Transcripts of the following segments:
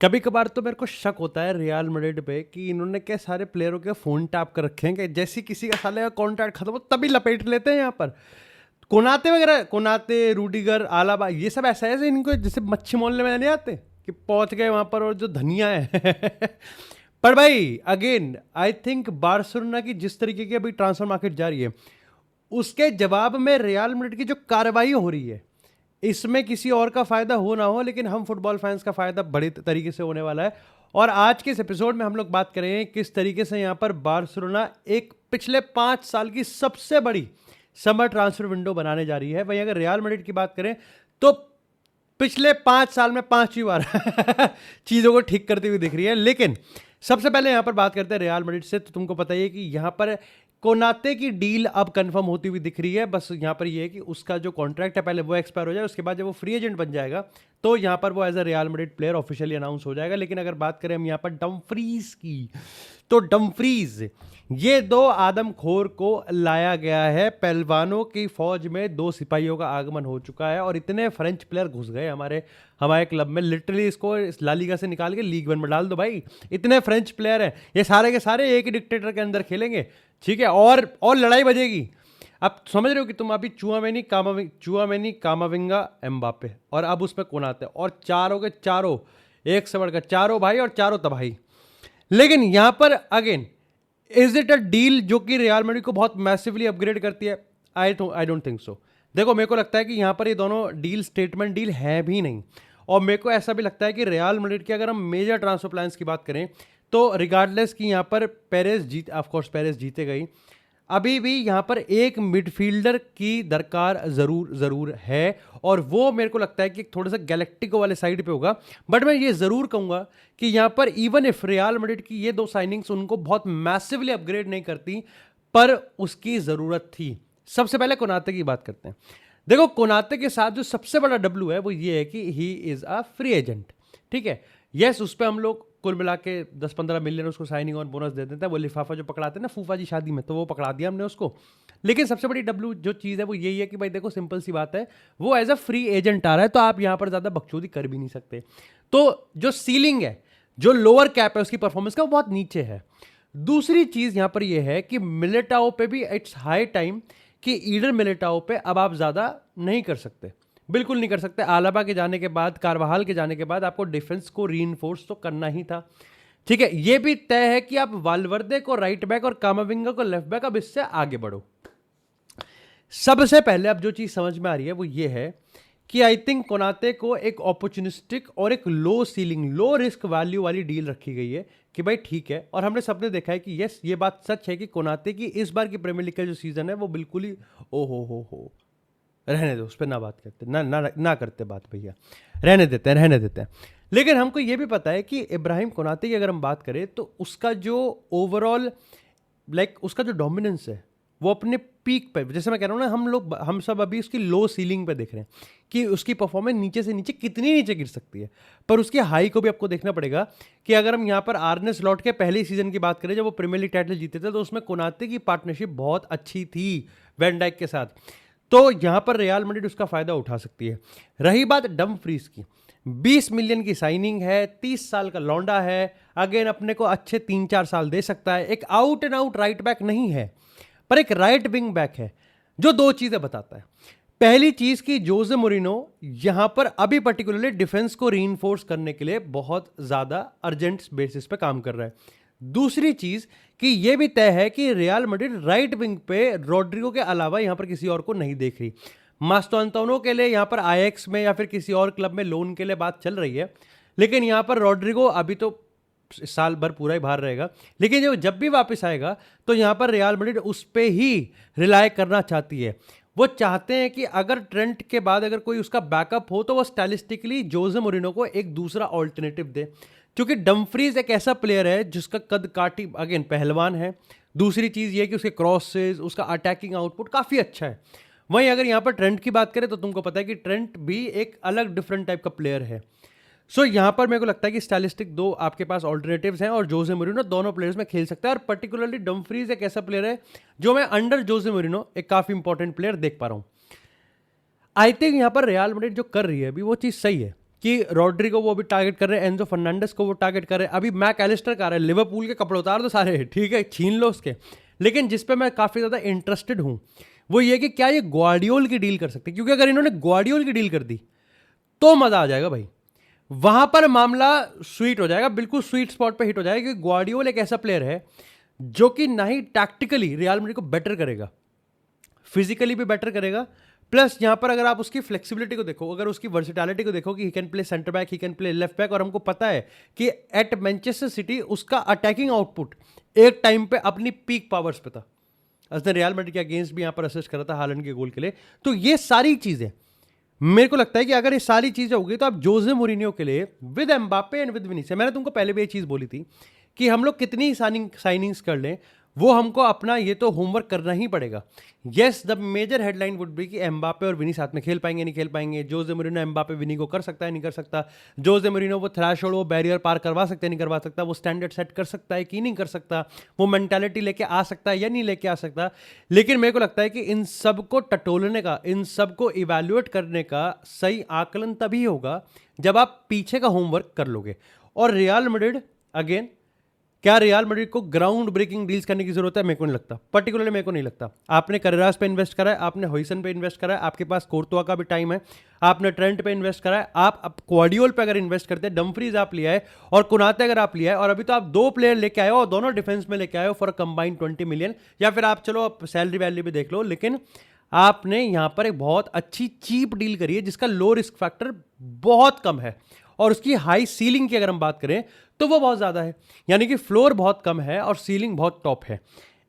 कभी कभार तो मेरे को शक होता है रियल मैड्रिड पे कि इन्होंने क्या सारे प्लेयरों के फोन टैप कर रखे हैं कि जैसे किसी का साले का कॉन्ट्रैक्ट खत्म हो तभी लपेट लेते हैं यहाँ पर। कोनाते वगैरह, कोनाते, रूडिगर, आलाबा, ये सब ऐसा है जैसे इनको जैसे मच्छी मोलने में नहीं आते कि पहुंच गए वहां पर और जो धनिया है पर भाई अगेन आई थिंक बार्सिलोना की जिस तरीके की अभी ट्रांसफर मार्केट जा रही है उसके जवाब में रियल मैड्रिड की जो कार्रवाई हो रही है इसमें किसी और का फायदा हो ना हो लेकिन हम फुटबॉल फैंस का फायदा बड़े तरीके से होने वाला है। और आज के इस एपिसोड में हम लोग बात करें किस तरीके से यहां पर बार्सिलोना एक पिछले 5 साल की सबसे बड़ी समर ट्रांसफर विंडो बनाने जा रही है। वहीं अगर रियल मैड्रिड की बात करें तो पिछले 5 साल में 5वीं बार चीजों को ठीक करती हुई दिख रही है। लेकिन सबसे पहले यहां पर बात करते हैं रियल मैड्रिड से। तो तुमको पता ही है कि यहां पर कोनाते की डील अब कंफर्म होती हुई दिख रही है। बस यहाँ पर ये है कि उसका जो कॉन्ट्रैक्ट है पहले वो एक्सपायर हो जाए, उसके बाद जब वो फ्री एजेंट बन जाएगा तो यहाँ पर वो as a Real Madrid player officially announce हो जाएगा। लेकिन अगर बात करें हम यहाँ पर डमफ्रीज की, तो डमफ्रीज ये 2 आदमखोर को लाया गया है। पहलवानों की फौज में 2 सिपाहियों का आगमन हो चुका है और इतने फ्रेंच प्लेयर घुस गए हमारे हमारे क्लब में, लिटरली इसको इस ला लीगा से निकाल के लीग 1 में डाल दो भाई। इतने फ्रेंच प्लेयर हैं, ये सारे के सारे एक ही डिक्टेटर के अंदर खेलेंगे, ठीक है। और लड़ाई बजेगी। अब समझ रहे हो कि तुम अभी चुआमेनी कामाविंगा एम्बापे और अब उसमें कोनाते और चारों के चारों एक से बढ़कर चारों भाई और चारों तबाही। लेकिन यहां पर again is it a deal जो कि रियल मैड्रिड को बहुत मैसिवली अपग्रेड करती है? I don't think so. देखो मेरे को लगता है कि यहां पर ये दोनों डील स्टेटमेंट डील है भी नहीं। और मेरे को ऐसा भी लगता है कि रियल मैड्रिड की अगर हम मेजर ट्रांसफर प्लान्स की बात करें तो रिगार्डलेस कि यहां पर पेरेस ऑफकोर्स पेरेस जीते गई, अभी भी यहां पर एक मिडफील्डर की दरकार जरूर है। और वो मेरे को लगता है कि थोड़ा सा गैलेक्टिको वाले साइड पे होगा। बट मैं ये जरूर कहूंगा कि यहां पर इवन इफ रियल मैड्रिड की ये 2 साइनिंग्स उनको बहुत मैसिवली अपग्रेड नहीं करती, पर उसकी जरूरत थी। सबसे पहले कोनाते की बात करते हैं। देखो कोनाते के साथ जो सबसे बड़ा डब्ल्यू है वो ये है कि he is a free agent, ठीक है। यस, उस पर हम लोग कुल मिला के 10-15 मिलियन उसको साइनिंग और बोनस दे देते हैं। वो लिफाफा जो पकड़ाते हैं ना फूफा जी शादी में, तो वो पकड़ा दिया हमने उसको। लेकिन सबसे बड़ी डब्ल्यू जो चीज़ है वो यही है कि भाई देखो सिंपल सी बात है, वो एज अ फ्री एजेंट आ रहा है तो आप यहां पर ज़्यादा बकचोदी कर भी नहीं सकते। तो जो सीलिंग है, जो लोअर कैप है उसकी परफॉर्मेंस का वो बहुत नीचे है। दूसरी चीज़ यहां पर यह है कि मिलिटाओ पे भी इट्स हाई टाइम कि ईडर मिलिटाओ पे अब आप ज़्यादा नहीं कर सकते, बिल्कुल नहीं कर सकते। आलाबा के जाने के बाद, कारवाहाल के जाने के बाद आपको डिफेंस को रीइंफोर्स तो करना ही था, ठीक है। यह भी तय है कि आप वालवर्दे को राइट बैक और कामाविंगा को लेफ्ट बैक, अब इससे आगे बढ़ो। सबसे पहले अब जो चीज समझ में आ रही है वो ये है कि आई थिंक कोनाते को एक अपॉर्चुनिस्टिक और एक लो सीलिंग लो रिस्क वैल्यू वाली डील रखी गई है कि भाई ठीक है। और हमने सबने देखा है कि यस ये बात सच है कि कोनाते की इस बार की प्रीमियर लीग का जो सीजन है वो बिल्कुल ही ओ हो रहने दो, उस पर ना बात करते, ना करते बात भैया, रहने देते हैं। लेकिन हमको ये भी पता है कि इब्राहिम कोनाते की अगर हम बात करें तो उसका जो ओवरऑल उसका जो डोमिनेंस है वो अपने पीक पे, जैसे मैं कह रहा हूँ ना, हम सब अभी उसकी लो सीलिंग पे देख रहे हैं कि उसकी परफॉर्मेंस नीचे से नीचे कितनी नीचे गिर सकती है। पर उसकी हाई को भी आपको देखना पड़ेगा कि अगर हम यहाँ पर आर्ने स्लॉट के पहले सीजन की बात करें जब वो प्रीमियर लीग टाइटल जीते थे तो उसमें कोनाते की पार्टनरशिप बहुत अच्छी थी वैन डाइक के साथ। तो यहां पर रियल मैड्रिड उसका फायदा उठा सकती है। रही बात डमफ्रीज की, 20 मिलियन की साइनिंग है, 30 साल का लौंडा है, अगेन अपने को अच्छे 3-4 साल दे सकता है। एक out and out right back नहीं है पर एक राइट विंग बैक है जो 2 चीजें बताता है। पहली चीज कि जोसे मोरिनो यहां पर अभी पर्टिकुलरली डिफेंस को रीइंफोर्स करने के लिए बहुत ज्यादा अर्जेंट बेसिस पे काम कर रहा है। दूसरी चीज कि यह भी तय है कि रियल मैड्रिड राइट विंग पे रोड्रिगो के अलावा यहां पर किसी और को नहीं देख रही। मास्टोंतोनो के लिए यहां पर आईएक्स में या फिर किसी और क्लब में लोन के लिए बात चल रही है, लेकिन यहां पर रोड्रिगो अभी तो साल भर पूरा ही बाहर रहेगा। लेकिन जब भी वापस आएगा तो यहां पर रियल मैड्रिड उस पे ही रिलाय करना चाहती है। वो चाहते हैं कि अगर ट्रेंट के बाद अगर कोई उसका बैकअप हो तो वो स्टाइलिस्टिकली जोसे मोरिनो को एक दूसरा ऑल्टरनेटिव दे, क्योंकि डमफ्रीज एक ऐसा प्लेयर है जिसका कद काठी अगेन पहलवान है। दूसरी चीज ये कि उसके क्रॉसेस, उसका अटैकिंग आउटपुट काफी अच्छा है। वहीं अगर यहां पर ट्रेंट की बात करें तो तुमको पता है कि ट्रेंट भी एक अलग डिफरेंट टाइप का प्लेयर है। सो यहां पर मेरे को लगता है कि स्टाइलिस्टिक 2 आपके पास ऑल्टरनेटिव्स हैं और जोसे मोरिनो दोनों प्लेयर्स में खेल सकता है। और पर्टिकुलरली डमफ्रीज एक ऐसा प्लेयर है जो मैं अंडर जोसे मोरिनो एक काफी इंपॉर्टेंट प्लेयर देख पा रहा हूं। आई थिंक यहां पर रियल मैड्रिड जो कर रही है अभी वो चीज सही है कि रॉड्री को वो भी टारगेट कर रहे हैं, एंजो फर्नांडिस को वो टारगेट कर रहे हैं, अभी मैक एलिस्टर का रहा है, लिवरपूल के कपड़े उतार दो सारे, ठीक है, छीन लो उसके। लेकिन जिस पे मैं काफ़ी ज़्यादा इंटरेस्टेड हूँ वो ये कि क्या ये ग्वार्डियोल की डील कर सकते हैं, क्योंकि अगर इन्होंने ग्वार्डियोल की डील कर दी तो मज़ा आ जाएगा भाई, वहां पर मामला स्वीट हो जाएगा, बिल्कुल स्वीट स्पॉट पे हिट हो जाएगा, क्योंकि ग्वार्डियोल एक ऐसा प्लेयर है जो कि ना ही टैक्टिकली रियल मैड्रिड को बेटर करेगा, फिजिकली भी बेटर करेगा, प्लस यहां पर अगर आप उसकी फ्लेक्सिबिलिटी को देखो, अगर उसकी वर्सिटैलिटी को देखो कि he can play centre back, he can play left back, और हमको पता है कि एट मैनचेस्टर सिटी उसका अटैकिंग आउटपुट एक टाइम पे अपनी पीक पावर्स पे था, उसने रियल मैड्रिड के अगेंस्ट भी यहां पर असिस्ट करा था हालैंड के गोल के लिए। तो ये सारी चीजें मेरे को लगता है कि अगर ये सारी चीजें होगी तो आप जोसे मोरिनियो के लिए with Mbappe and with Vinicius, मैंने तुमको पहले भी ये चीज बोली थी कि हम लोग कितनी साइनिंग्स कर लें, वो हमको अपना ये तो होमवर्क करना ही पड़ेगा। Yes, the major headline would be कि एम्बापे और विनी साथ में खेल पाएंगे नहीं खेल पाएंगे, जोसे मोरिनो एम्बापे विनी को कर सकता है नहीं कर सकता, जोसे मोरिनो वो थ्रैशोल्ड, वो बैरियर पार करवा सकता है नहीं करवा सकता, वो स्टैंडर्ड सेट कर सकता है कि नहीं कर सकता, वो मेंटालिटी लेके आ सकता है या नहीं लेके आ सकता। लेकिन मेरे को लगता है कि इन सबको टटोलने का, इन सबको इवैल्यूएट करने का सही आकलन तभी होगा जब आप पीछे का होमवर्क कर लोगे। और रियल मैड्रिड अगेन, क्या रियल मैड्रिड को ग्राउंड ब्रेकिंग डील्स करने की जरूरत है? मेरे को नहीं लगता, पर्टिकुलरली मेरे को नहीं लगता। आपने करेरास पे इन्वेस्ट करा है, आपने हॉइसन पे इन्वेस्ट करा है, आपके पास कोर्तुआ का भी टाइम है, आपने ट्रेंट पे इन्वेस्ट करा है, आप अब क्वार्डियोल पे अगर इन्वेस्ट करते हैं, डम्फ्रीज आप लिया है और कुनाते अगर आप लिया है, और अभी तो आप 2 प्लेयर लेके आए हो और दोनों डिफेंस में लेके आए हो फॉर कंबाइंड 20 मिलियन, या फिर आप चलो आप सैलरी वैल्यू भी देख लो, लेकिन आपने यहां पर एक बहुत अच्छी चीप डील करी है जिसका लो रिस्क फैक्टर बहुत कम है, और उसकी हाई सीलिंग की अगर हम बात करें तो वो बहुत ज्यादा है, यानी कि फ्लोर बहुत कम है और सीलिंग बहुत टॉप है।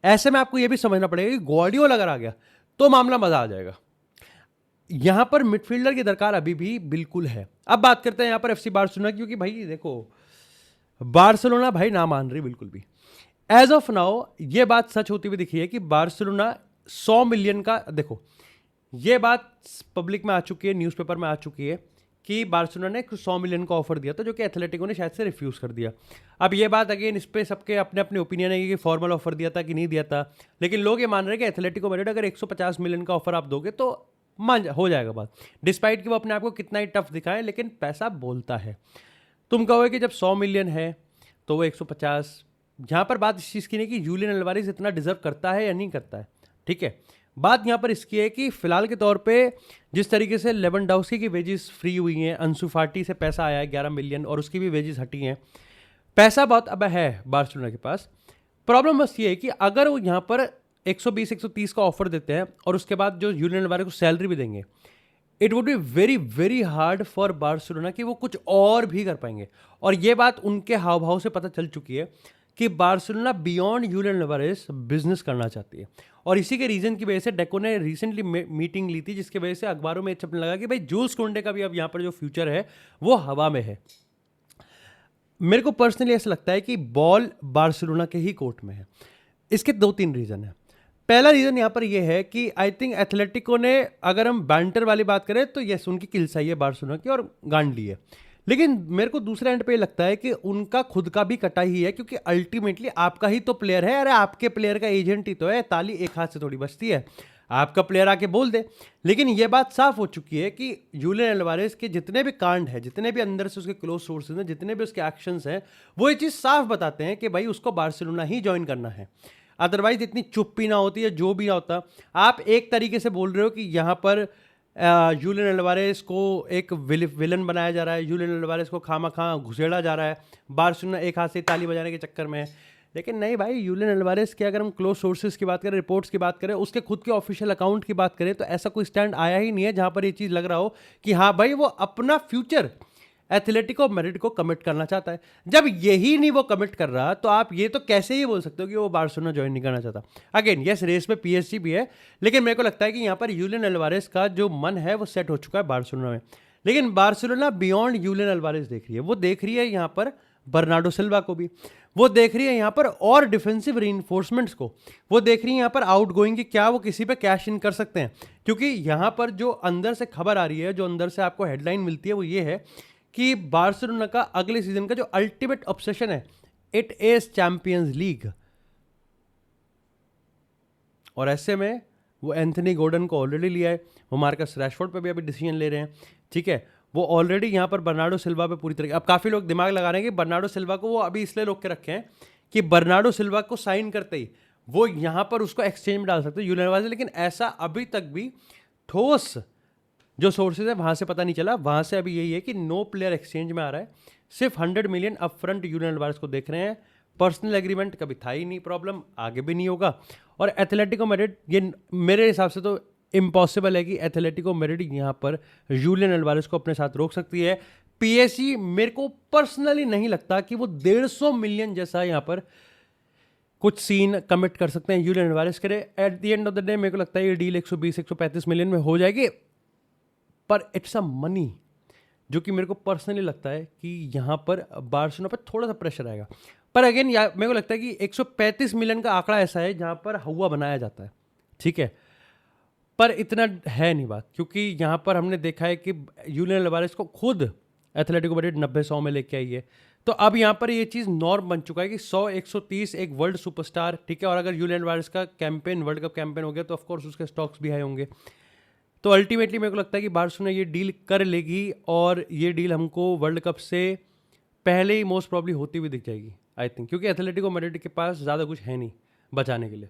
ऐसे में आपको यह भी समझना पड़ेगा कि ग्वार्डियोल अगर आ गया तो मामला मजा आ जाएगा। यहां पर मिडफील्डर की दरकार अभी भी बिल्कुल है। अब बात करते हैं यहां पर एफसी बार्सिलोना, क्योंकि भाई देखो बार्सिलोना भाई ना मान रही बिल्कुल भी। एज ऑफ नाउ ये बात सच होती हुई दिखी है कि बार्सिलोना 100 मिलियन का, देखो ये बात पब्लिक में आ चुकी है, न्यूज़पेपर में आ चुकी है कि बार्सिलोना ने 100 मिलियन का ऑफर दिया था, जो कि एथलेटिको ने शायद से रिफ्यूज कर दिया। अब ये बात अगेन इस पे सबके अपने अपने ओपिनियन है कि फॉर्मल ऑफर दिया था कि नहीं दिया था, लेकिन लोग ये मान रहे हैं कि एथलेटिको मैड्रिड अगर 150 मिलियन का ऑफर आप दोगे तो मान हो जाएगा बात, डिस्पाइट कि वो अपने आप को कितना ही टफ दिखाए, लेकिन पैसा बोलता है। तुम कहोगे कि जब 100 मिलियन है तो वो 150, यहाँ पर बात इस चीज़ की नहीं कि जूलियन अल्वारेज इतना डिजर्व करता है या नहीं करता है, ठीक है। बात यहाँ पर इसकी है कि फिलहाल के तौर पे जिस तरीके से लेवेंडोव्स्की की वेजेस फ्री हुई हैं, अंसु फाटी से पैसा आया है 11 मिलियन और उसकी भी वेजेस हटी हैं, पैसा बहुत अब है बार्सिलोना के पास। प्रॉब्लम बस ये है कि अगर वो यहाँ पर 120-130 का ऑफर देते हैं और उसके बाद जो जूलियन अल्वारेज को सैलरी भी देंगे, it would be very very hard for Barcelona कि वो कुछ और भी कर पाएंगे। और ये बात उनके हाव भाव से पता चल चुकी है कि Barcelona beyond Julian Alvarez business करना चाहती है, और इसी के रीजन की वजह से डेको ने रिसेंटली मीटिंग ली थी, जिसकी वजह से अखबारों में छपने लगा कि भाई जूल्स कुंडे का भी अब यहाँ पर जो फ्यूचर है वो हवा में है। मेरे को पर्सनली ऐसा लगता है कि बॉल बार्सिलोना के ही कोर्ट में है। इसके 2-3 रीजन है। पहला रीजन यहाँ पर यह है कि आई थिंक एथलेटिको ने, अगर हम बैंटर वाली बात करें तो यस उनकी किल सही है बार्सिलोना की और गांड ली है, लेकिन मेरे को दूसरे एंड पे लगता है कि उनका खुद का भी कटा ही है, क्योंकि अल्टीमेटली आपका ही तो प्लेयर है, अरे आपके प्लेयर का एजेंट ही तो है, ताली एक हाथ से थोड़ी बचती है, आपका प्लेयर आके बोल दे। लेकिन यह बात साफ हो चुकी है कि जूलियन अल्वारेज के जितने भी कांड है, जितने भी अंदर से उसके क्लोज सोर्सेज हैं, जितने भी उसके एक्शंस हैं, वो ये चीज़ साफ बताते हैं कि भाई उसको बार्सिलोना ही ज्वाइन करना है, अदरवाइज इतनी चुप्पी ना होती है, जो भी ना होता। आप एक तरीके से बोल रहे हो कि यहाँ पर जूलियन अल्वारेज को एक विलन बनाया जा रहा है, जूलियन अल्वारेज को खामा घुसेड़ा जा रहा है बार्सिलोना एक हाथ से ताली बजाने के चक्कर में, लेकिन नहीं भाई, जूलियन अल्वारेज के अगर हम क्लोज सोर्सेज की बात करें, रिपोर्ट्स की बात करें, उसके खुद के ऑफिशियल अकाउंट की बात करें, तो ऐसा कोई स्टैंड आया ही नहीं है जहां पर ये चीज़ लग रहा हो कि हाँ भाई वो अपना फ्यूचर एथलेटिको मैड्रिड को कमिट करना चाहता है। जब यही नहीं वो कमिट कर रहा, तो आप ये तो कैसे ही बोल सकते हो कि वो बार्सिलोना ज्वाइन नहीं करना चाहता। अगेन यस, रेस में पीएसजी भी है, लेकिन मेरे को लगता है कि यहाँ पर जूलियन अल्वारेज का जो मन है वो सेट हो चुका है बार्सिलोना में। लेकिन बार्सिलोना बियॉन्ड जूलियन अल्वारेज देख रही है, वो देख रही है यहाँ पर बर्नार्डो सिल्वा को भी, वो देख रही है यहाँ पर और डिफेंसिव रीइंफोर्समेंट्स को, वो देख रही है यहाँ पर आउट गोइंग की क्या वो किसी पे कैश इन कर सकते हैं। क्योंकि यहाँ पर जो अंदर से खबर आ रही है, जो अंदर से आपको हेडलाइन मिलती है, वो ये है कि बार्सिलोना का अगले सीजन का जो अल्टीमेट ऑब्सेशन है, इट इज चैंपियंस लीग। और ऐसे में वो एंथनी गॉर्डन को ऑलरेडी लिया है, वो मार्कस रैशफोर्ड पे भी अभी डिसीजन ले रहे हैं, ठीक है। वो ऑलरेडी यहाँ पर बर्नार्डो सिल्वा पे पूरी तरह, अब काफ़ी लोग दिमाग लगा रहे हैं कि बर्नार्डो सिल्वा को वो अभी इसलिए रोक के रखे हैं कि बर्नार्डो सिल्वा को साइन करते ही वो यहाँ पर उसको एक्सचेंज में डाल सकते हैं यूलियन अल्वारेज, लेकिन ऐसा अभी तक भी ठोस जो सोर्सेज है वहाँ से पता नहीं चला। वहाँ से अभी यही है कि नो प्लेयर एक्सचेंज में आ रहा है, सिर्फ 100 million up front Julian Alvarez को देख रहे हैं। पर्सनल एग्रीमेंट कभी था ही नहीं प्रॉब्लम, आगे भी नहीं होगा। और एथलेटिको मैड्रिड, ये मेरे हिसाब से तो इम्पॉसिबल है कि एथलेटिको मैड्रिड यहाँ पर यूलियन अल्वारेज को अपने साथ रोक सकती है। पीएसजी मेरे को पर्सनली नहीं लगता कि वो 150 मिलियन जैसा यहाँ पर कुछ सीन कमिट कर सकते हैं यूलियन अल्वारेज के लिए। At the end of the day मेरे को लगता है ये डील 120-135 मिलियन में हो जाएगी, पर इट्स अ मनी जो कि मेरे को पर्सनली लगता है कि यहाँ पर बार्सिलोना पर थोड़ा सा प्रेशर आएगा। पर अगेन मेरे को लगता है कि 135 मिलियन का आंकड़ा ऐसा है जहाँ पर हवा बनाया जाता है, ठीक है, पर इतना है नहीं बात, क्योंकि यहाँ पर हमने देखा है कि यूलियन अल्वारेज को खुद एथलेटिको मैड्रिड 90-100 में लेके आई है। तो अब यहाँ पर ये चीज़ नॉर्म बन चुका है कि 100-130 एक वर्ल्ड सुपरस्टार, ठीक है, और अगर यूलियन अल्वारेज का कैंपेन वर्ल्ड कप कैंपेन हो गया तो ऑफकोर्स उसके स्टॉक्स भी हाई होंगे। तो अल्टीमेटली मेरे को लगता है कि बार्सिलोना ये डील कर लेगी और ये डील हमको वर्ल्ड कप से पहले ही मोस्ट प्रॉब्ली होती हुई दिख जाएगी आई थिंक, क्योंकि एथलेटिको मैड्रिड के पास ज़्यादा कुछ है नहीं बचाने के लिए।